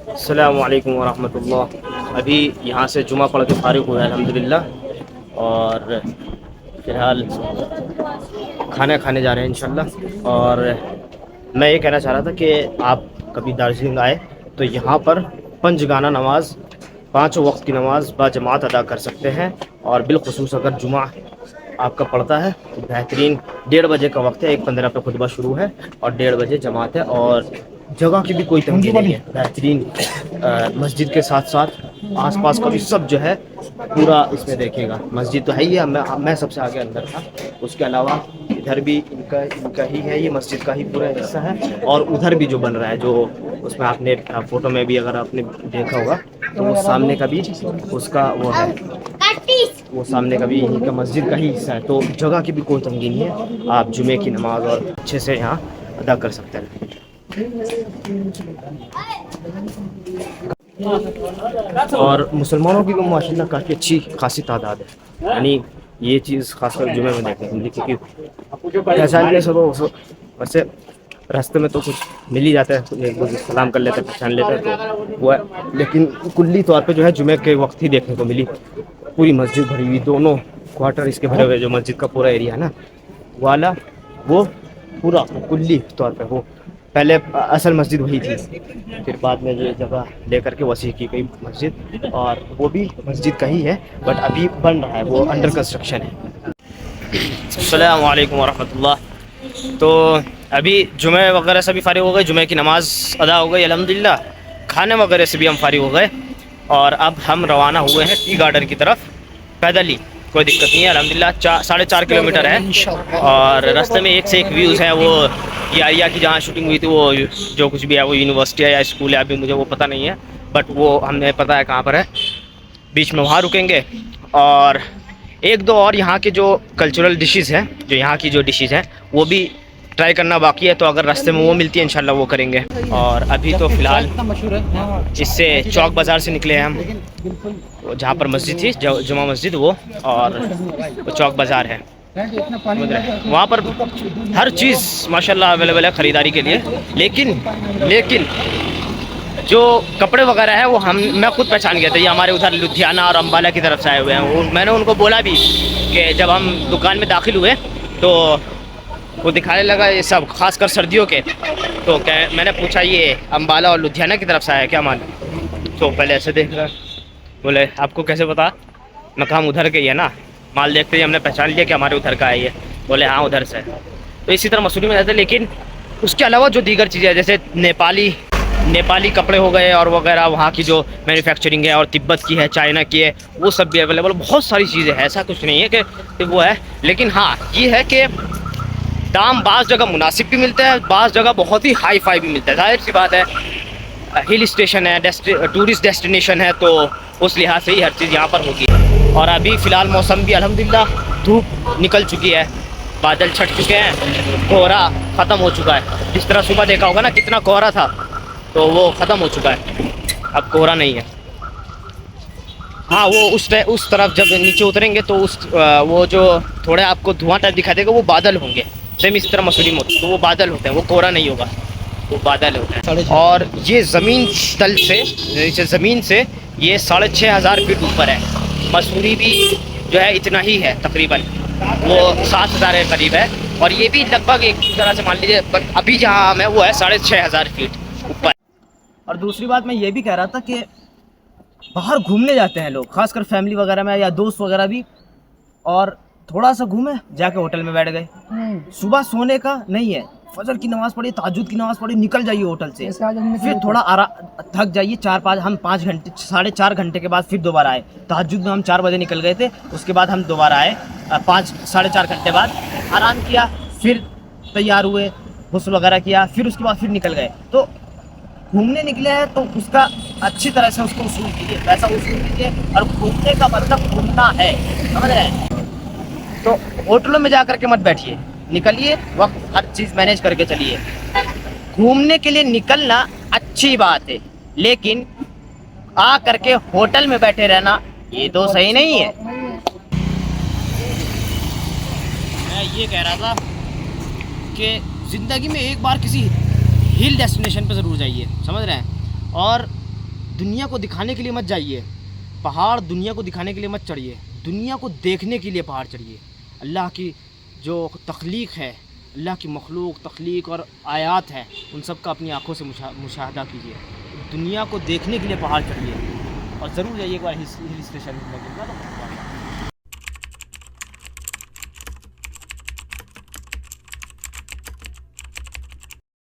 अस्सलामु अलैकुम वरहमतुल्लाह। अभी यहाँ से जुमा पढ़ के फारिग हुआ है अल्हम्दुलिल्लाह, और फ़िलहाल खाना खाने जा रहे हैं इंशाल्लाह। और मैं ये कहना चाह रहा था कि आप कभी दार्जिलिंग आए तो यहाँ पर पंजगाना नमाज, पाँचों वक्त की नमाज बाजमात अदा कर सकते हैं। और बिलखुसूस अगर जुमा आपका पड़ता है तो बेहतरीन 1:30 बजे का वक्त है, 1:15 पे खुतबा शुरू है और 1:30 बजे जमात है। और जगह की भी कोई तंगी नहीं है, बेहतरीन मस्जिद के साथ साथ आसपास का भी सब जो है पूरा इसमें देखिएगा। मस्जिद तो है ही है, मैं सबसे आगे अंदर था। उसके अलावा इधर भी इनका ही है, ये मस्जिद का ही पूरा हिस्सा है। और उधर भी जो बन रहा है, जो उसमें आपने फ़ोटो में भी अगर आपने देखा होगा तो वो सामने का भी उसका वो है, वो सामने का भी यहीं का मस्जिद का ही हिस्सा है। तो जगह की भी कोई तंगी नहीं है, आप जुमे की नमाज और अच्छे से यहाँ अदा कर सकते हैं। और मुसलमानों की भी माशाल्लाह काफ़ी अच्छी खासी तादाद है, यानी ये चीज़ खासकर जुमे में देखने को मिली, क्योंकि पहचानने से तो वैसे रास्ते में तो कुछ मिल ही जाता है, एक दूसरे से सलाम कर लेते हैं, पहचान लेते हैं, तो वो है। लेकिन कुल्ली तौर पे जो है जुमे के वक्त ही देखने को मिली, पूरी मस्जिद भरी हुई, दोनों क्वार्टर इसके भरे हुए, जो मस्जिद का पूरा एरिया है ना वाला, वो पूरा कुल्ली तौर पे वो पहले असल मस्जिद वही थी, फिर बाद में जो जगह लेकर के वसी की गई मस्जिद, और वो भी मस्जिद का ही है बट अभी बन रहा है, वो अंडर कंस्ट्रक्शन है। अस्सलामु अलैकुम वरहमतुल्लाह। तो अभी जुमे वगैरह से भी फारिग हो गए, जुमे की नमाज़ अदा हो गई अल्हम्दुलिल्लाह, खाने वगैरह से भी हम फारिग हो गए, और अब हम रवाना हुए हैं टी गार्डन की तरफ पैदल ही। कोई दिक्कत नहीं है अल्हम्दुलिल्लाह, 4.5 किलोमीटर है और रास्ते में एक से एक व्यूज़ हैं। वो यारिया की जहाँ शूटिंग हुई थी, वो जो कुछ भी है, वो यूनिवर्सिटी है या स्कूल है, अभी मुझे वो पता नहीं है, बट वो हमें पता है कहाँ पर है। बीच में वहाँ रुकेंगे, और एक दो और यहाँ के जो कल्चरल डिशेज़ हैं, जो यहाँ की जो डिशेज़ हैं वो भी ट्राई करना बाकी है, तो अगर रास्ते में वो मिलती है इंशाल्लाह वो करेंगे। और अभी तो फ़िलहाल इससे चौक बाज़ार से निकले हैं हम, जहाँ पर मस्जिद थी जुमा मस्जिद वो, और वो चौक बाज़ार है वहाँ पर हर चीज़ माशाल्लाह अवेलेबल है ख़रीदारी के लिए। लेकिन जो कपड़े वगैरह है वो मैं खुद पहचान गया था, ये हमारे उधर लुधियाना और अम्बाला की तरफ से आए हुए हैं। मैंने उनको बोला भी कि जब हम दुकान में दाखिल हुए तो वो दिखाने लगा ये सब खासकर सर्दियों के, तो क्या मैंने पूछा ये अम्बाला और लुधियाना की तरफ से आया क्या माल? तो पहले ऐसे देख रहा, बोले आपको कैसे पता? मैं कहा हम उधर के ही है ना, माल देखते ही हमने पहचान लिया कि हमारे उधर का है ये। बोले हाँ उधर से। तो इसी तरह मसूरी में रहते हैं, लेकिन उसके अलावा जो दीगर चीज़ें जैसे नेपाली कपड़े हो गए और वगैरह, वहाँ की जो मैन्युफैक्चरिंग है, और तिब्बत की है, चाइना की है, वो सब भी अवेलेबल, बहुत सारी चीज़ें हैं, ऐसा कुछ नहीं है कि वो है। लेकिन हाँ ये है कि दाम बाज़ जगह मुनासिब भी मिलता है, बाज़ जगह बहुत ही हाई फाई भी मिलता है। जाहिर सी बात है, हिल स्टेशन है, टूरिस्ट डेस्टिनेशन है, तो उस लिहाज से ही हर चीज़ यहाँ पर होगी। और अभी फ़िलहाल मौसम भी अल्हम्दुलिल्लाह धूप निकल चुकी है, बादल छट चुके हैं, कोहरा ख़त्म हो चुका है। जिस तरह सुबह देखा होगा ना कितना कोहरा था, तो वो ख़त्म हो चुका है, अब कोहरा नहीं है। हाँ वो उस तरफ जब नीचे उतरेंगे तो वो जो थोड़े आपको धुआं टाइप दिखा देगा, वो बादल होंगे, सेम इस तरह मसूरी में, तो वो बादल होते हैं, वो कोहरा नहीं होगा, वो बादल होते हैं। और ये ज़मीन तल से, ज़मीन से ये 6500 फीट ऊपर है। मसूरी भी जो है इतना ही है तकरीबन, वो 7000 के करीब है, और ये भी लगभग एक तरह से मान लीजिए, अभी जहाँ हम है वो है 6500 फीट ऊपर। और दूसरी बात मैं ये भी कह रहा था कि बाहर घूमने जाते हैं लोग, खासकर फैमिली वगैरह में या दोस्त वगैरह भी, और थोड़ा सा घूमे जाके होटल में बैठ गए, सुबह सोने का नहीं है, फजर की नमाज़ पढ़ी, तहज्जुद की नमाज़ पढ़ी, निकल जाइए होटल से, फिर थोड़ा थक जाइए, 5 घंटे 4.5 घंटे के बाद फिर दोबारा आए। तहज्जुद में हम 4 बजे निकल गए थे, उसके बाद हम दोबारा आए 4.5 घंटे बाद, आराम किया, फिर तैयार हुए, गुस्ल वगैरह किया, फिर उसके बाद फिर निकल गए। तो घूमने निकले हैं तो उसका अच्छी तरह से उसको उसूल कीजिए, वैसा उसूल कीजिए, और घूमने का मतलब घूमना है, समझ रहे हैं? तो होटलों में जा करके मत बैठिए, निकलिए, वक्त हर चीज़ मैनेज करके चलिए। घूमने के लिए निकलना अच्छी बात है, लेकिन आ करके होटल में बैठे रहना ये तो सही नहीं है। मैं ये कह रहा था कि ज़िंदगी में एक बार किसी हिल डेस्टिनेशन पे ज़रूर जाइए, समझ रहे हैं? और दुनिया को दिखाने के लिए मत जाइए, पहाड़ दुनिया को दिखाने के लिए मत चढ़िए, दुनिया को देखने के लिए पहाड़ चढ़िए। अल्लाह की जो तख्लीक है, अल्लाह की मखलूक तख्लीक और आयात हैं, उन सब का अपनी आँखों से मुशाहदा कीजिए। दुनिया को देखने के लिए पहाड़ चढ़िए और ज़रूर जाइए एक बार हिल स्टेशन में।